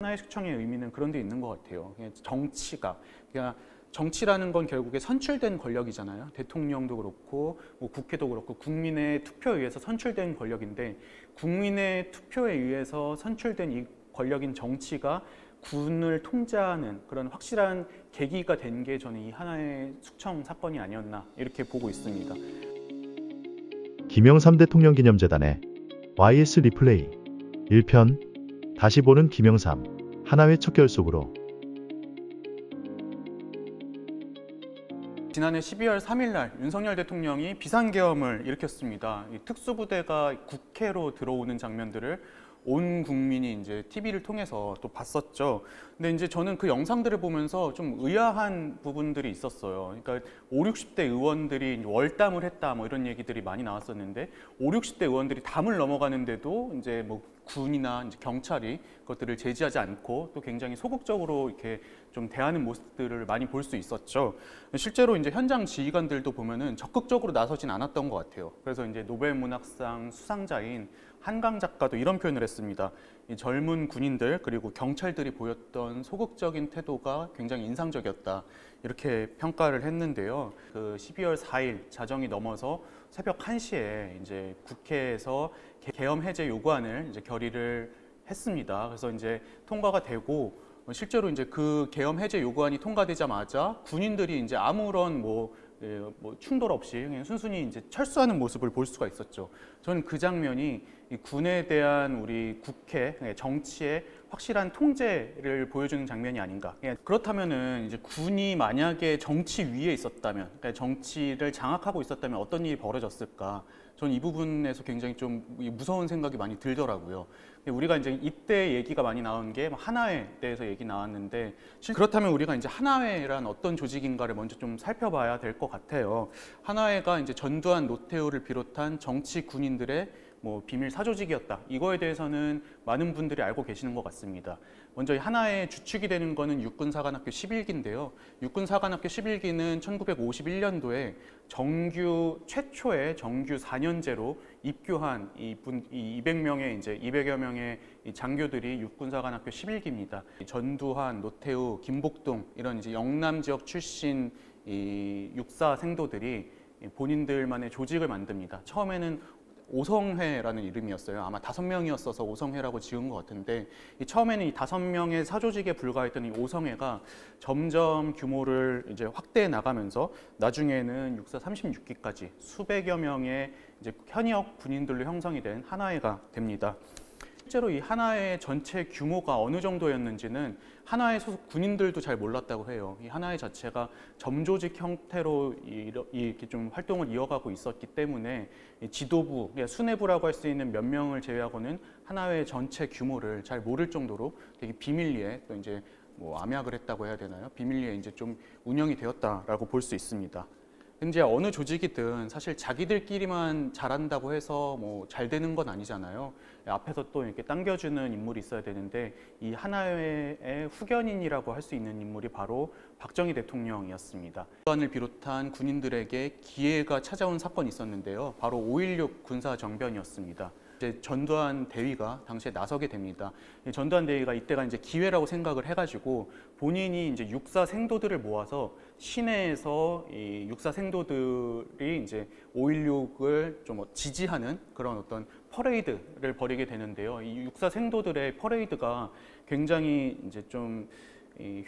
하나의 숙청의 의미는 그런 데 있는 것 같아요. 정치가, 그러니까 정치라는 건 결국에 선출된 권력이잖아요. 대통령도 그렇고 뭐 국회도 그렇고 국민의 투표에 의해서 선출된 권력인데, 국민의 투표에 의해서 선출된 이 권력인 정치가 군을 통제하는 그런 확실한 계기가 된 게 저는 이 하나의 숙청 사건이 아니었나 이렇게 보고 있습니다. 김영삼 대통령 기념재단의 YS 리플레이 1편 다시 보는 김영삼 하나회 척결속으로. 지난해 12월 3일 날 윤석열 대통령이 비상계엄을 일으켰습니다. 이 특수부대가 국회로 들어오는 장면들을 온 국민이 이제 TV를 통해서 또 봤었죠. 근데 이제 저는 그 영상들을 보면서 좀 의아한 부분들이 있었어요. 그러니까 5, 60대 의원들이 월담을 했다 뭐 이런 얘기들이 많이 나왔었는데, 5, 60대 의원들이 담을 넘어가는데도 이제 뭐 군이나 이제 경찰이 그것들을 제지하지 않고 또 굉장히 소극적으로 이렇게 좀 대하는 모습들을 많이 볼 수 있었죠. 실제로 이제 현장 지휘관들도 보면은 적극적으로 나서진 않았던 것 같아요. 그래서 이제 노벨 문학상 수상자인 한강 작가도 이런 표현을 했습니다. 이 젊은 군인들 그리고 경찰들이 보였던 소극적인 태도가 굉장히 인상적이었다, 이렇게 평가를 했는데요. 그 12월 4일 자정이 넘어서 새벽 1시에 이제 국회에서 계엄 해제 요구안을 이제 결의를 했습니다. 그래서 이제 통과가 되고, 실제로 이제 그 계엄 해제 요구안이 통과되자마자 군인들이 이제 아무런 뭐 충돌 없이 그냥 순순히 이제 철수하는 모습을 볼 수가 있었죠. 저는 그 장면이 이 군에 대한 우리 국회 정치의 확실한 통제를 보여주는 장면이 아닌가. 그렇다면은 이제 군이 만약에 정치 위에 있었다면, 그러니까 정치를 장악하고 있었다면 어떤 일이 벌어졌을까? 저는 이 부분에서 굉장히 좀 무서운 생각이 많이 들더라고요. 우리가 이제 이때 얘기가 많이 나온 게 하나회에 대해서 얘기 나왔는데, 그렇다면 우리가 이제 하나회란 어떤 조직인가를 먼저 좀 살펴봐야 될 것 같아요. 하나회가 이제 전두환, 노태우를 비롯한 정치 군인들의 뭐 비밀 사조직이었다, 이거에 대해서는 많은 분들이 알고 계시는 것 같습니다. 먼저 이 하나의 주축이 되는 것은 육군사관학교 11기인데요. 육군사관학교 11기는 1951년도에 최초의 정규 4년제로 입교한 이 200명의 이제 200여 명의 이 장교들이 육군사관학교 11기입니다. 전두환, 노태우, 김복동 이런 이제 영남 지역 출신 이 육사 생도들이 본인들만의 조직을 만듭니다. 처음에는 오성회라는 이름이었어요. 아마 5명이었어서 오성회라고 지은 것 같은데, 처음에는 이 5명의 사조직에 불과했던 이 오성회가 점점 규모를 이제 확대해 나가면서 나중에는 육사 36기까지 수백여 명의 이제 현역 군인들로 형성이 된 하나회가 됩니다. 실제로 이 하나회 전체 규모가 어느 정도였는지는 하나회 소속 군인들도 잘 몰랐다고 해요. 이 하나회 자체가 점조직 형태로 이렇게 좀 활동을 이어가고 있었기 때문에 지도부, 수뇌부라고 할 수 있는 몇 명을 제외하고는 하나회 전체 규모를 잘 모를 정도로 되게 비밀리에, 또 이제 뭐 암약을 했다고 해야 되나요? 비밀리에 이제 좀 운영이 되었다라고 볼 수 있습니다. 이제 어느 조직이든 사실 자기들끼리만 잘한다고 해서 뭐 잘 되는 건 아니잖아요. 앞에서 또 이렇게 당겨주는 인물이 있어야 되는데, 이 하나회의 후견인이라고 할 수 있는 인물이 바로 박정희 대통령이었습니다. 전두환을 비롯한 군인들에게 기회가 찾아온 사건이 있었는데요. 바로 5.16 군사정변이었습니다. 이제 전두환 대위가 당시에 나서게 됩니다. 전두환 대위가 이때가 이제 기회라고 생각을 해가지고 본인이 이제 육사 생도들을 모아서 시내에서 이 육사 생도들이 이제 5.16을 좀 지지하는 그런 어떤 퍼레이드를 벌이게 되는데요. 이 육사 생도들의 퍼레이드가 굉장히 이제 좀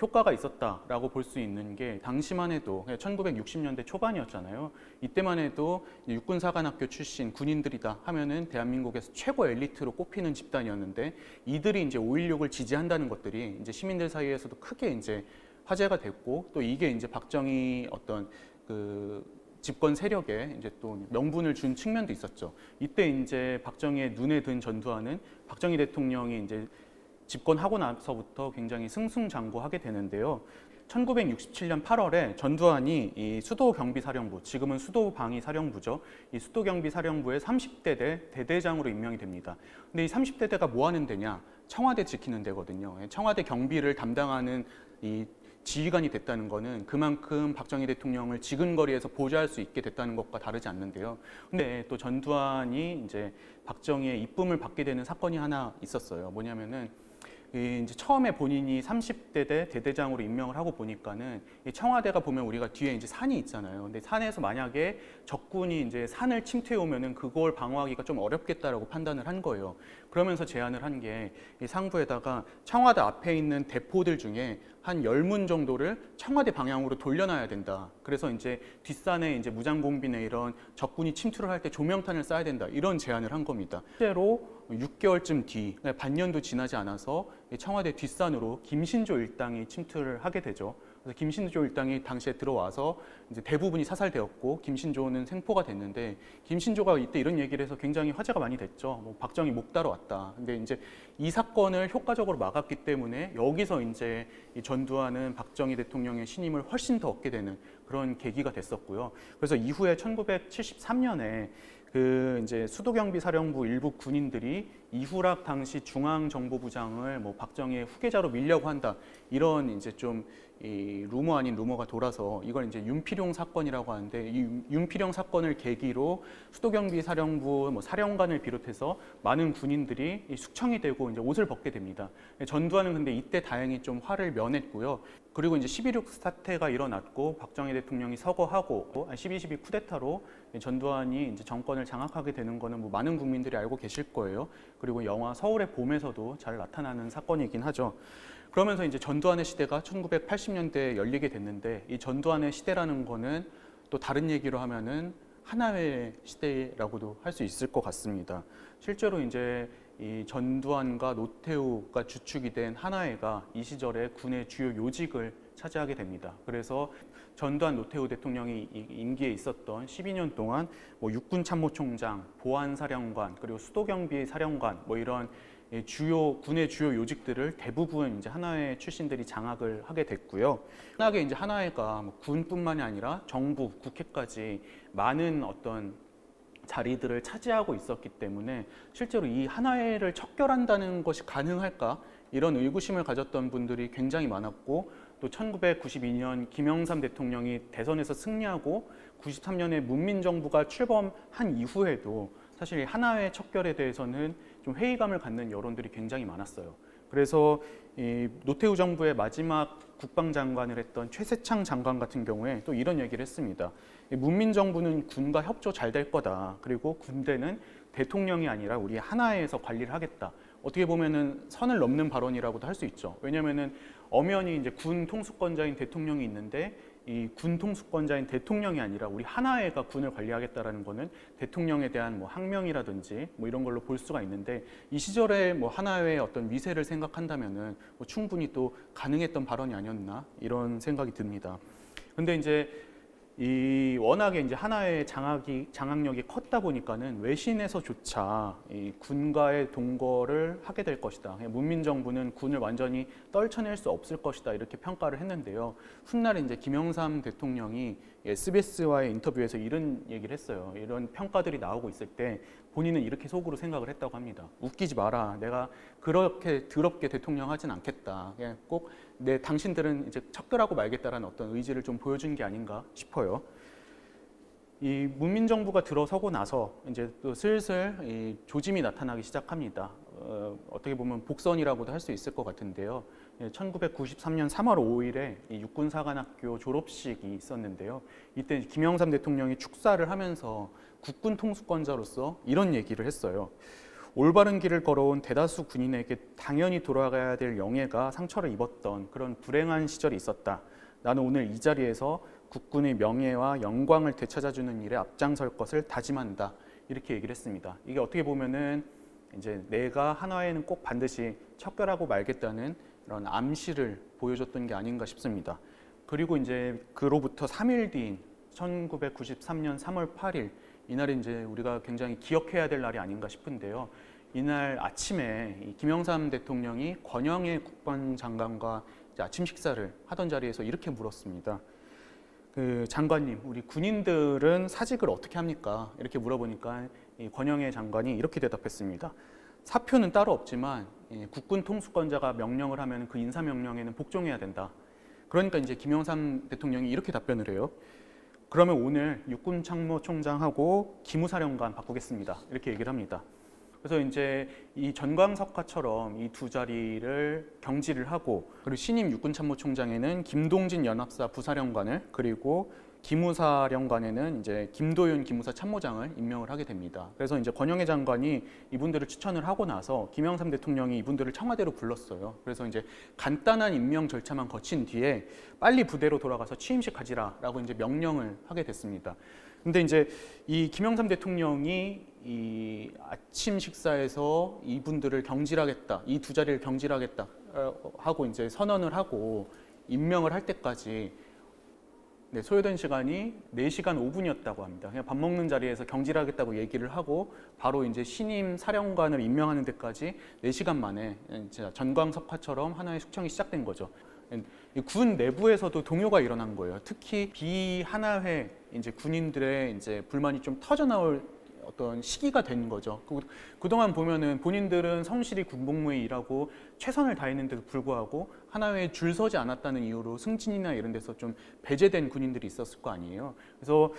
효과가 있었다라고 볼 수 있는 게, 당시만 해도 1960년대 초반이었잖아요. 이때만 해도 육군사관학교 출신 군인들이다 하면은 대한민국에서 최고 엘리트로 꼽히는 집단이었는데, 이들이 이제 5.16을 지지한다는 것들이 이제 시민들 사이에서도 크게 이제 화제가 됐고, 또 이게 이제 박정희 어떤 그 집권 세력에 이제 또 명분을 준 측면도 있었죠. 이때 이제 박정희의 눈에 든 전두환은 박정희 대통령이 이제 집권하고 나서부터 굉장히 승승장구하게 되는데요. 1967년 8월에 전두환이 이 수도경비사령부, 지금은 수도방위사령부죠. 이 수도경비사령부의 30대대 대대장으로 임명이 됩니다. 근데 이 30대대가 뭐 하는 데냐? 청와대 지키는 데거든요. 청와대 경비를 담당하는 이 지휘관이 됐다는 것은 그만큼 박정희 대통령을 지근거리에서 보좌할 수 있게 됐다는 것과 다르지 않는데요. 근데 또 전두환이 이제 박정희의 이쁨을 받게 되는 사건이 하나 있었어요. 뭐냐면은 이제 처음에 본인이 30대 대대장으로 임명을 하고 보니까는 이 청와대가 보면 우리가 뒤에 이제 산이 있잖아요. 근데 산에서 만약에 적군이 이제 산을 침투해 오면은 그걸 방어하기가 좀 어렵겠다라고 판단을 한 거예요. 그러면서 제안을 한 게 이 상부에다가 청와대 앞에 있는 대포들 중에 한 10문 정도를 청와대 방향으로 돌려놔야 된다. 그래서 이제 뒷산에 이제 무장공비나 이런 적군이 침투를 할 때 조명탄을 쏴야 된다. 이런 제안을 한 겁니다. 실제로 6개월쯤 뒤, 반년도 지나지 않아서 청와대 뒷산으로 김신조 일당이 침투를 하게 되죠. 그래서 김신조 일당이 당시에 들어와서 이제 대부분이 사살되었고 김신조는 생포가 됐는데 김신조가 이때 이런 얘기를 해서 굉장히 화제가 많이 됐죠. 뭐 박정희 목 따러 왔다. 근데 이제 이 사건을 효과적으로 막았기 때문에 여기서 이제 이 전두환은 박정희 대통령의 신임을 훨씬 더 얻게 되는 그런 계기가 됐었고요. 그래서 이후에 1973년에 그 이제 수도경비사령부 일부 군인들이 이후락 당시 중앙정보부장을 뭐 박정희의 후계자로 밀려고 한다 이런 이제 좀 이 루머 아닌 루머가 돌아서 이걸 이제 윤필용 사건이라고 하는데 이 윤필용 사건을 계기로 수도경비사령부 뭐 사령관을 비롯해서 많은 군인들이 숙청이 되고 이제 옷을 벗게 됩니다. 전두환은 근데 이때 다행히 좀 화를 면했고요. 그리고 이제 12.6 사태가 일어났고 박정희 대통령이 서거하고 12.12 쿠데타로 전두환이 이제 정권을 장악하게 되는 거는 뭐 많은 국민들이 알고 계실 거예요. 그리고 영화 서울의 봄에서도 잘 나타나는 사건이긴 하죠. 그러면서 이제 전두환의 시대가 1980년대에 열리게 됐는데 이 전두환의 시대라는 거는 또 다른 얘기로 하면은 하나회 시대라고도 할 수 있을 것 같습니다. 실제로 이제 이 전두환과 노태우가 주축이 된 하나회가 이 시절에 군의 주요 요직을 차지하게 됩니다. 그래서 전두환 노태우 대통령이 임기에 있었던 12년 동안 뭐 육군참모총장, 보안사령관, 그리고 수도경비사령관 뭐 이런 군의 주요 요직들을 대부분 이제 하나회 출신들이 장악을 하게 됐고요. 워낙에 이제 하나회가 뭐 군뿐만이 아니라 정부, 국회까지 많은 어떤 자리들을 차지하고 있었기 때문에 실제로 이 하나회를 척결한다는 것이 가능할까? 이런 의구심을 가졌던 분들이 굉장히 많았고 또 1992년 김영삼 대통령이 대선에서 승리하고 93년에 문민정부가 출범한 이후에도 사실 하나회 척결에 대해서는 좀 회의감을 갖는 여론들이 굉장히 많았어요. 그래서 이 노태우 정부의 마지막 국방장관을 했던 최세창 장관 같은 경우에 또 이런 얘기를 했습니다. 문민정부는 군과 협조 잘 될 거다. 그리고 군대는 대통령이 아니라 우리 하나회에서 관리를 하겠다. 어떻게 보면은 선을 넘는 발언이라고도 할 수 있죠. 왜냐면은 엄연히 이제 군 통수권자인 대통령이 있는데 이 군 통수권자인 대통령이 아니라 우리 하나회가 군을 관리하겠다라는 거는 대통령에 대한 뭐 항명이라든지 뭐 이런 걸로 볼 수가 있는데 이 시절에 뭐 하나회의 어떤 위세를 생각한다면은 뭐 충분히 또 가능했던 발언이 아니었나 이런 생각이 듭니다. 근데 이제 이 워낙에 이제 하나의 장악력이 컸다 보니까는 외신에서조차 이 군과의 동거를 하게 될 것이다. 문민정부는 군을 완전히 떨쳐낼 수 없을 것이다. 이렇게 평가를 했는데요. 훗날에 이제 김영삼 대통령이 SBS와의 인터뷰에서 이런 얘기를 했어요. 이런 평가들이 나오고 있을 때 본인은 이렇게 속으로 생각을 했다고 합니다. 웃기지 마라. 내가 그렇게 더럽게 대통령 하진 않겠다. 그냥 꼭 당신들은 이제 척결하고 말겠다라는 어떤 의지를 좀 보여준 게 아닌가 싶어요. 이 문민정부가 들어서고 나서 이제 또 슬슬 이 조짐이 나타나기 시작합니다. 어떻게 보면 복선이라고도 할 수 있을 것 같은데요. 1993년 3월 5일에 이 육군사관학교 졸업식이 있었는데요. 이때 김영삼 대통령이 축사를 하면서 국군 통수권자로서 이런 얘기를 했어요. 올바른 길을 걸어온 대다수 군인에게 당연히 돌아가야 될 영예가 상처를 입었던 그런 불행한 시절이 있었다. 나는 오늘 이 자리에서 국군의 명예와 영광을 되찾아주는 일에 앞장설 것을 다짐한다. 이렇게 얘기를 했습니다. 이게 어떻게 보면은 이제 내가 하나회는 꼭 반드시 척결하고 말겠다는 이런 암시를 보여줬던 게 아닌가 싶습니다. 그리고 이제 그로부터 3일 뒤인 1993년 3월 8일 이날이 이제 우리가 굉장히 기억해야 될 날이 아닌가 싶은데요. 이날 아침에 이 김영삼 대통령이 권영애 국방장관과 이제 아침 식사를 하던 자리에서 이렇게 물었습니다. 그 장관님, 우리 군인들은 사직을 어떻게 합니까? 이렇게 물어보니까 이 권영애 장관이 이렇게 대답했습니다. 사표는 따로 없지만 국군 통수권자가 명령을 하면 그 인사 명령에는 복종해야 된다. 그러니까 이제 김영삼 대통령이 이렇게 답변을 해요. 그러면 오늘 육군참모총장하고 기무사령관 바꾸겠습니다. 이렇게 얘기를 합니다. 그래서 이제 이 전광석화처럼 이 두 자리를 경지를 하고, 그리고 신임 육군참모총장에는 김동진 연합사 부사령관을, 그리고 기무사령관에는 이제 김도윤 기무사 참모장을 임명을 하게 됩니다. 그래서 이제 권영애 장관이 이분들을 추천을 하고 나서 김영삼 대통령이 이분들을 청와대로 불렀어요. 그래서 이제 간단한 임명 절차만 거친 뒤에 빨리 부대로 돌아가서 취임식 가지라라고 이제 명령을 하게 됐습니다. 근데 이제 이 김영삼 대통령이 이 아침 식사에서 이분들을 경질하겠다, 이 두 자리를 경질하겠다 하고 이제 선언을 하고 임명을 할 때까지 소요된 시간이 4시간 5분이었다고 합니다. 그냥 밥 먹는 자리에서 경질하겠다고 얘기를 하고 바로 이제 신임 사령관을 임명하는 데까지 4시간 만에 전광석화처럼 하나의 숙청이 시작된 거죠. 군 내부에서도 동요가 일어난 거예요. 특히 비하나회 이제 군인들의 이제 불만이 좀 터져 나올 어떤 시기가 된 거죠. 그동안 보면은 본인들은 성실히 군복무에 일하고 최선을 다했는데도 불구하고 하나회에 줄 서지 않았다는 이유로 승진이나 이런 데서 좀 배제된 군인들이 있었을 거 아니에요. 그래서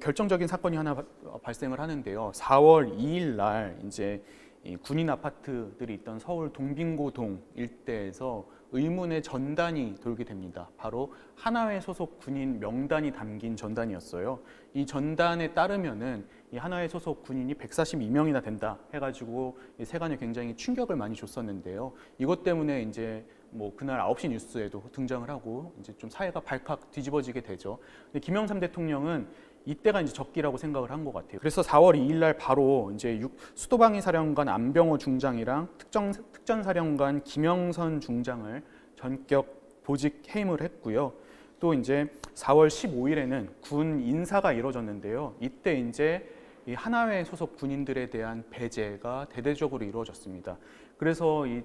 결정적인 사건이 하나 발생을 하는데요. 4월 2일 날 이제 이 군인 아파트들이 있던 서울 동빙고동 일대에서 의문의 전단이 돌게 됩니다. 바로 하나회 소속 군인 명단이 담긴 전단이었어요. 이 전단에 따르면은 이 하나회 소속 군인이 142명이나 된다 해가지고 세간에 굉장히 충격을 많이 줬었는데요. 이것 때문에 이제 뭐 그날 9시 뉴스에도 등장을 하고 이제 좀 사회가 발칵 뒤집어지게 되죠. 근데 김영삼 대통령은 이때가 이제 적기라고 생각을 한 것 같아요. 그래서 4월 2일 날 바로 이제 수도방위 사령관 안병호 중장이랑 특전사령관 김영선 중장을 전격 보직 해임을 했고요. 또 이제 4월 15일에는 군 인사가 이루어졌는데요. 이때 이제 이 하나회 소속 군인들에 대한 배제가 대대적으로 이루어졌습니다. 그래서 이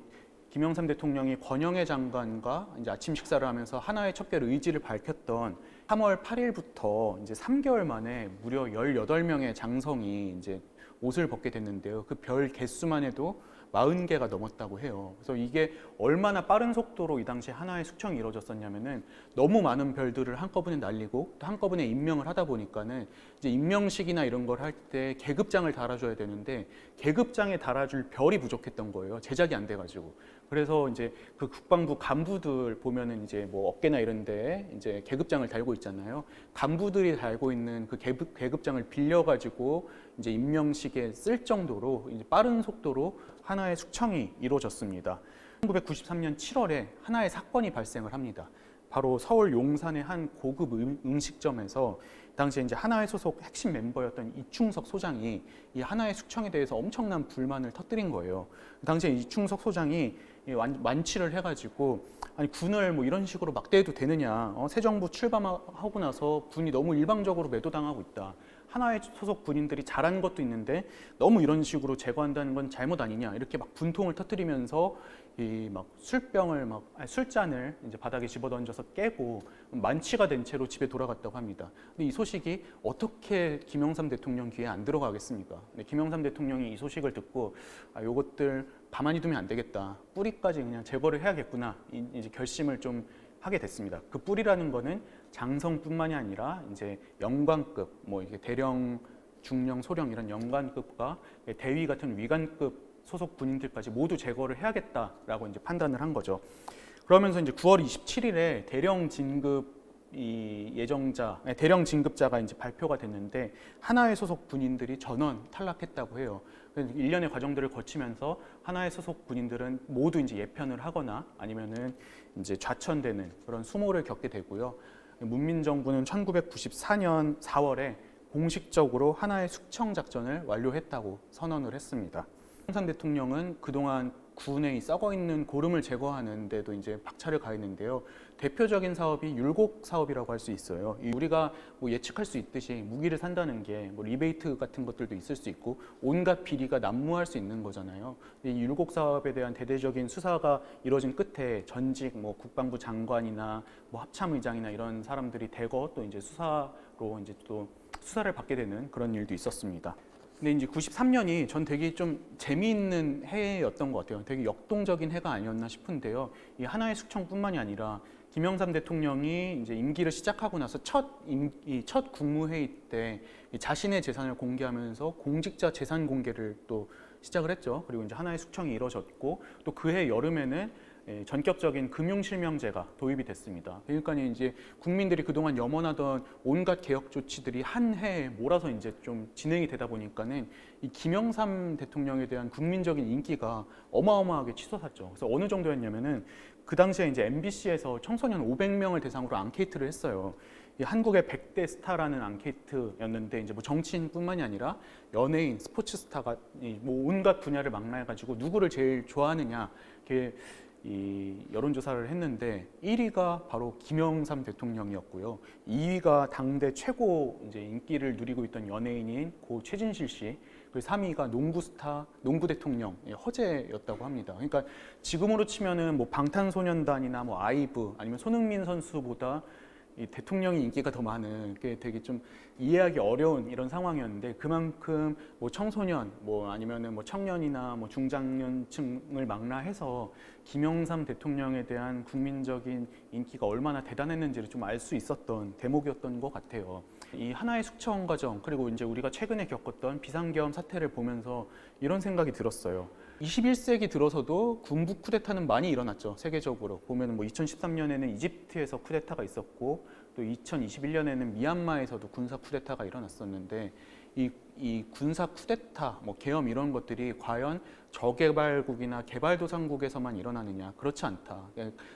김영삼 대통령이 권영애 장관과 이제 아침 식사를 하면서 하나회 척결 의지를 밝혔던 3월 8일부터 이제 3개월 만에 무려 18명의 장성이 이제 옷을 벗게 됐는데요. 그 별 개수만 해도 40개가 넘었다고 해요. 그래서 이게 얼마나 빠른 속도로 이 당시에 하나의 숙청이 이루어졌었냐면은 너무 많은 별들을 한꺼번에 날리고 또 한꺼번에 임명을 하다 보니까는 이제 임명식이나 이런 걸 할 때 계급장을 달아줘야 되는데 계급장에 달아줄 별이 부족했던 거예요. 제작이 안 돼가지고. 그래서 이제 그 국방부 간부들 보면은 이제 뭐 어깨나 이런 데 이제 계급장을 달고 있잖아요. 간부들이 달고 있는 그 계급장을 빌려가지고 이제 임명식에 쓸 정도로 이제 빠른 속도로 하나의 숙청이 이루어졌습니다. 1993년 7월에 하나의 사건이 발생을 합니다. 바로 서울 용산의 한 고급 음식점에서 당시에 이제 하나회 소속 핵심 멤버였던 이충석 소장이 이 하나의 숙청에 대해서 엄청난 불만을 터뜨린 거예요. 당시에 이충석 소장이 완치를 해가지고 아니 군을 뭐 이런 식으로 막대해도 되느냐, 새 정부 출범하고 나서 군이 너무 일방적으로 매도당하고 있다. 하나의 소속 군인들이 잘한 것도 있는데 너무 이런 식으로 제거한다는 건 잘못 아니냐, 이렇게 막 분통을 터뜨리면서 이 막 술잔을 이제 바닥에 집어던져서 깨고 만취가 된 채로 집에 돌아갔다고 합니다. 근데 이 소식이 어떻게 김영삼 대통령 귀에 안 들어가겠습니까? 근데 김영삼 대통령이 이 소식을 듣고 요것들 가만히 두면 안 되겠다, 뿌리까지 그냥 제거를 해야겠구나, 이제 결심을 좀 하게 됐습니다. 그 뿌리라는 거는 장성뿐만이 아니라 이제 영관급, 뭐 이게 대령, 중령, 소령 이런 영관급과 대위 같은 위관급 소속 군인들까지 모두 제거를 해야겠다라고 이제 판단을 한 거죠. 그러면서 이제 9월 27일에 대령 진급 대령 진급자가 이제 발표가 됐는데 하나회 소속 군인들이 전원 탈락했다고 해요. 일련의 과정들을 거치면서 하나회 소속 군인들은 모두 이제 예편을 하거나 아니면은 이제 좌천되는 그런 수모를 겪게 되고요. 문민정부는 1994년 4월에 공식적으로 하나의 숙청 작전을 완료했다고 선언을 했습니다. 김영삼 대통령은 그동안 군에 썩어 있는 고름을 제거하는 데도 이제 박차를 가했는데요. 대표적인 사업이 율곡 사업이라고 할 수 있어요. 우리가 뭐 예측할 수 있듯이 무기를 산다는 게 뭐 리베이트 같은 것들도 있을 수 있고 온갖 비리가 난무할 수 있는 거잖아요. 이 율곡 사업에 대한 대대적인 수사가 이루어진 끝에 전직 뭐 국방부 장관이나 뭐 합참의장이나 이런 사람들이 대거 또 이제 수사로 이제 또 수사를 받게 되는 그런 일도 있었습니다. 근데 이제 93년이 전 되게 좀 재미있는 해였던 것 같아요. 되게 역동적인 해가 아니었나 싶은데요. 이 하나의 숙청뿐만이 아니라 김영삼 대통령이 이제 임기를 시작하고 나서 첫 국무회의 때 자신의 재산을 공개하면서 공직자 재산 공개를 또 시작을 했죠. 그리고 이제 하나의 숙청이 이루어졌고 또 그해 여름에는 전격적인 금융실명제가 도입이 됐습니다. 그러니까 이제 국민들이 그동안 염원하던 온갖 개혁 조치들이 한 해에 몰아서 이제 좀 진행이 되다 보니까는 이 김영삼 대통령에 대한 국민적인 인기가 어마어마하게 치솟았죠. 그래서 어느 정도였냐면은 그 당시에 이제 MBC에서 청소년 500명을 대상으로 앙케이트를 했어요. 이 한국의 100대 스타라는 앙케이트였는데 이제 뭐 정치인뿐만이 아니라 연예인, 스포츠 스타가 뭐 온갖 분야를 망라해가지고 누구를 제일 좋아하느냐 이렇게 이 여론조사를 했는데 1위가 바로 김영삼 대통령이었고요. 2위가 당대 최고 이제 인기를 누리고 있던 연예인인 고 최진실 씨, 그리고 3위가 농구 스타, 농구 대통령 허재였다고 합니다. 그러니까 지금으로 치면은 뭐 방탄소년단이나 뭐 아이브 아니면 손흥민 선수보다 이 대통령이 인기가 더 많은 게 되게 좀 이해하기 어려운 이런 상황이었는데 그만큼 뭐 청소년 뭐 아니면은 뭐 청년이나 뭐 중장년층을 망라해서 김영삼 대통령에 대한 국민적인 인기가 얼마나 대단했는지를 좀 알 수 있었던 대목이었던 것 같아요. 이 하나의 숙청 과정 그리고 이제 우리가 최근에 겪었던 비상계엄 사태를 보면서 이런 생각이 들었어요. 21세기 들어서도 군부 쿠데타는 많이 일어났죠. 세계적으로 보면 뭐 2013년에는 이집트에서 쿠데타가 있었고 또 2021년에는 미얀마에서도 군사 쿠데타가 일어났었는데 이 군사 쿠데타, 뭐 계엄 이런 것들이 과연 저개발국이나 개발도상국에서만 일어나느냐? 그렇지 않다.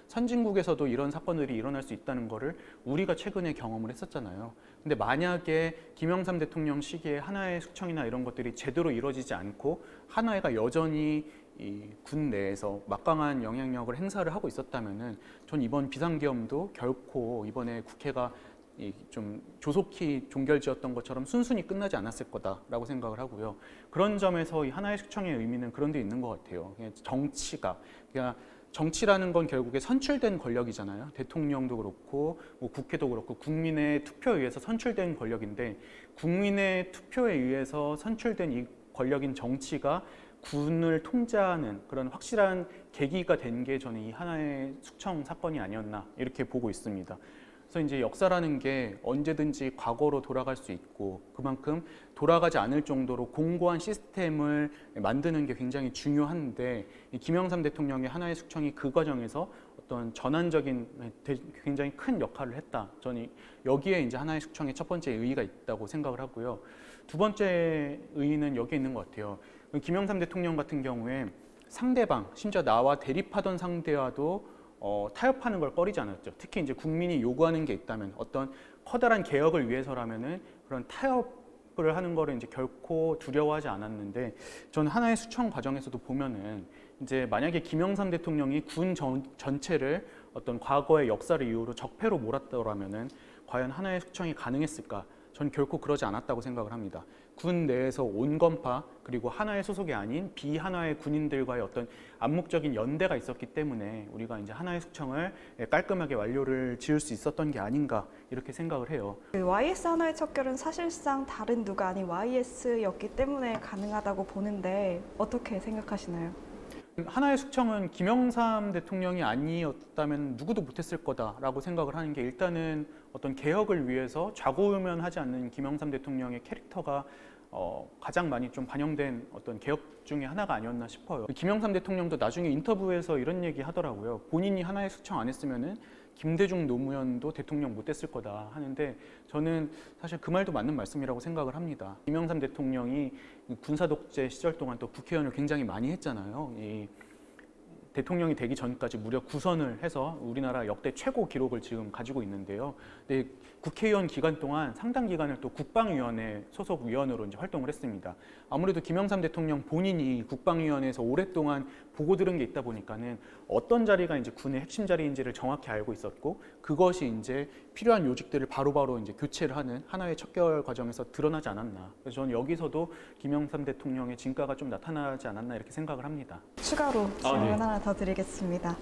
선진국에서도 이런 사건들이 일어날 수 있다는 거를 우리가 최근에 경험을 했었잖아요. 근데 만약에 김영삼 대통령 시기에 하나의 숙청이나 이런 것들이 제대로 이루어지지 않고 하나회가 여전히 이 군 내에서 막강한 영향력을 행사를 하고 있었다면은 전 이번 비상계엄도 결코 이번에 국회가 좀 조속히 종결지었던 것처럼 순순히 끝나지 않았을 거다라고 생각을 하고요. 그런 점에서 이 하나의 숙청의 의미는 그런 데 있는 것 같아요. 그냥 정치가 그러니까 정치라는 건 결국에 선출된 권력이잖아요. 대통령도 그렇고 뭐 국회도 그렇고 국민의 투표에 의해서 선출된 권력인데 국민의 투표에 의해서 선출된 이 권력인 정치가 군을 통제하는 그런 확실한 계기가 된 게 저는 이 하나의 숙청 사건이 아니었나 이렇게 보고 있습니다. 그래서 이제 역사라는 게 언제든지 과거로 돌아갈 수 있고 그만큼 돌아가지 않을 정도로 공고한 시스템을 만드는 게 굉장히 중요한데 이 김영삼 대통령의 하나의 숙청이 그 과정에서 어떤 전환적인 굉장히 큰 역할을 했다. 저는 여기에 이제 하나의 숙청의 첫 번째 의의가 있다고 생각을 하고요. 두 번째 의의는 여기에 있는 것 같아요. 김영삼 대통령 같은 경우에 상대방, 심지어 나와 대립하던 상대와도 타협하는 걸 꺼리지 않았죠. 특히 이제 국민이 요구하는 게 있다면 어떤 커다란 개혁을 위해서라면은 그런 타협을 하는 거를 이제 결코 두려워하지 않았는데 저는 하나의 숙청 과정에서도 보면은 이제 만약에 김영삼 대통령이 군 전체를 어떤 과거의 역사를 이유로 적폐로 몰았더라면은 과연 하나의 숙청이 가능했을까? 전 결코 그러지 않았다고 생각을 합니다. 군 내에서 온건파 그리고 하나의 소속이 아닌 비하나의 군인들과의 어떤 암묵적인 연대가 있었기 때문에 우리가 이제 하나의 숙청을 깔끔하게 완료를 지을 수 있었던 게 아닌가 이렇게 생각을 해요. YS 하나의 척결은 사실상 다른 누가 아닌 YS였기 때문에 가능하다고 보는데 어떻게 생각하시나요? 하나의 숙청은 김영삼 대통령이 아니었다면 누구도 못했을 거다라고 생각을 하는 게 일단은 어떤 개혁을 위해서 좌고우면하지 않는 김영삼 대통령의 캐릭터가 가장 많이 좀 반영된 어떤 개혁 중에 하나가 아니었나 싶어요. 김영삼 대통령도 나중에 인터뷰에서 이런 얘기 하더라고요. 본인이 하나의 숙청 안 했으면은 김대중 노무현도 대통령 못 됐을 거다 하는데 저는 사실 그 말도 맞는 말씀이라고 생각을 합니다. 김영삼 대통령이 군사 독재 시절 동안 또 국회의원을 굉장히 많이 했잖아요. 이 대통령이 되기 전까지 무려 9선을 해서 우리나라 역대 최고 기록을 지금 가지고 있는데요. 근데 국회의원 기간 동안 상당 기간을 또 국방위원회 소속 위원으로 이제 활동을 했습니다. 아무래도 김영삼 대통령 본인이 국방위원회에서 오랫동안 보고 들은 게 있다 보니까는 어떤 자리가 이제 군의 핵심 자리인지를 정확히 알고 있었고 그것이 이제 필요한 요직들을 바로바로 이제 교체를 하는 하나의 척결 과정에서 드러나지 않았나. 그래서 저는 여기서도 김영삼 대통령의 진가가 좀 나타나지 않았나 이렇게 생각을 합니다. 추가로 질문 하나 감사드리겠습니다.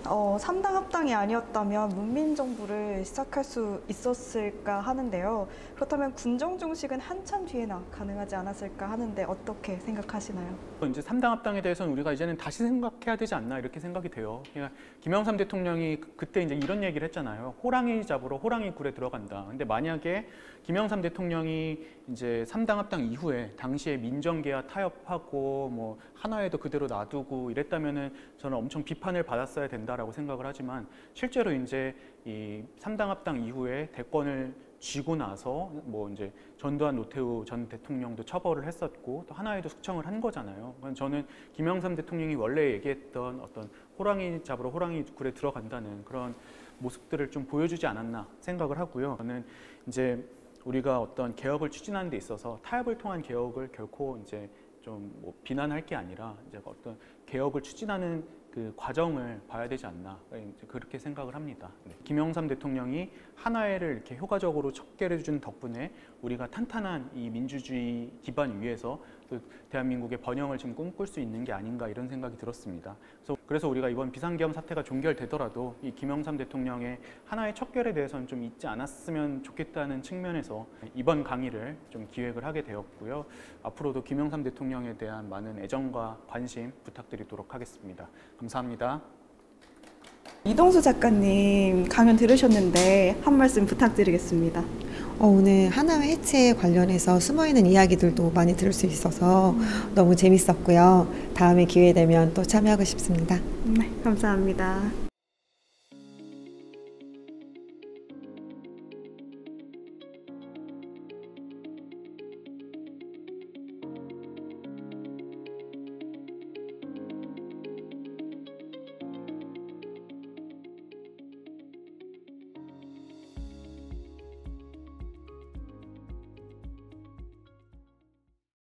3당 합당이 아니었다면 문민정부를 시작할 수 있었을까 하는데요. 그렇다면 군정중식은 한참 뒤에나 가능하지 않았을까 하는데 어떻게 생각하시나요? 이제 3당 합당에 대해서는 우리가 이제는 다시 생각해야 되지 않나 이렇게 생각이 돼요. 그러니까 김영삼 대통령이 그때 이제 이런 얘기를 했잖아요. 호랑이 잡으러 호랑이 굴에 들어간다. 근데 만약에 김영삼 대통령이 이제 3당 합당 이후에 당시에 민정계와 타협하고 뭐 하나회도 그대로 놔두고 이랬다면은 저는 엄청 비판을 받았어야 된다라고 생각을 하지만 실제로 이제 이 3당 합당 이후에 대권을 쥐고 나서 뭐 이제 전두환 노태우 전 대통령도 처벌을 했었고 또 하나회도 숙청을 한 거잖아요. 저는 김영삼 대통령이 원래 얘기했던 어떤 호랑이 잡으러 호랑이 굴에 들어간다는 그런 모습들을 좀 보여주지 않았나 생각을 하고요. 저는 이제 우리가 어떤 개혁을 추진하는 데 있어서 타협을 통한 개혁을 결코 이제 좀 뭐 비난할 게 아니라 이제 어떤 개혁을 추진하는 그 과정을 봐야 되지 않나 그렇게 생각을 합니다. 김영삼 대통령이 하나회를 이렇게 효과적으로 척결해 준 덕분에 우리가 탄탄한 이 민주주의 기반 위에서 또 대한민국의 번영을 지금 꿈꿀 수 있는 게 아닌가 이런 생각이 들었습니다. 그래서 우리가 이번 비상계엄 사태가 종결되더라도 이 김영삼 대통령의 하나의 척결에 대해서는 좀 잊지 않았으면 좋겠다는 측면에서 이번 강의를 좀 기획을 하게 되었고요. 앞으로도 김영삼 대통령에 대한 많은 애정과 관심 부탁드리도록 하겠습니다. 감사합니다. 이동수 작가님 강연 들으셨는데 한 말씀 부탁드리겠습니다. 오늘 하나회 해체에 관련해서 숨어있는 이야기들도 많이 들을 수 있어서 너무 재밌었고요. 다음에 기회 되면 또 참여하고 싶습니다. 네, 감사합니다.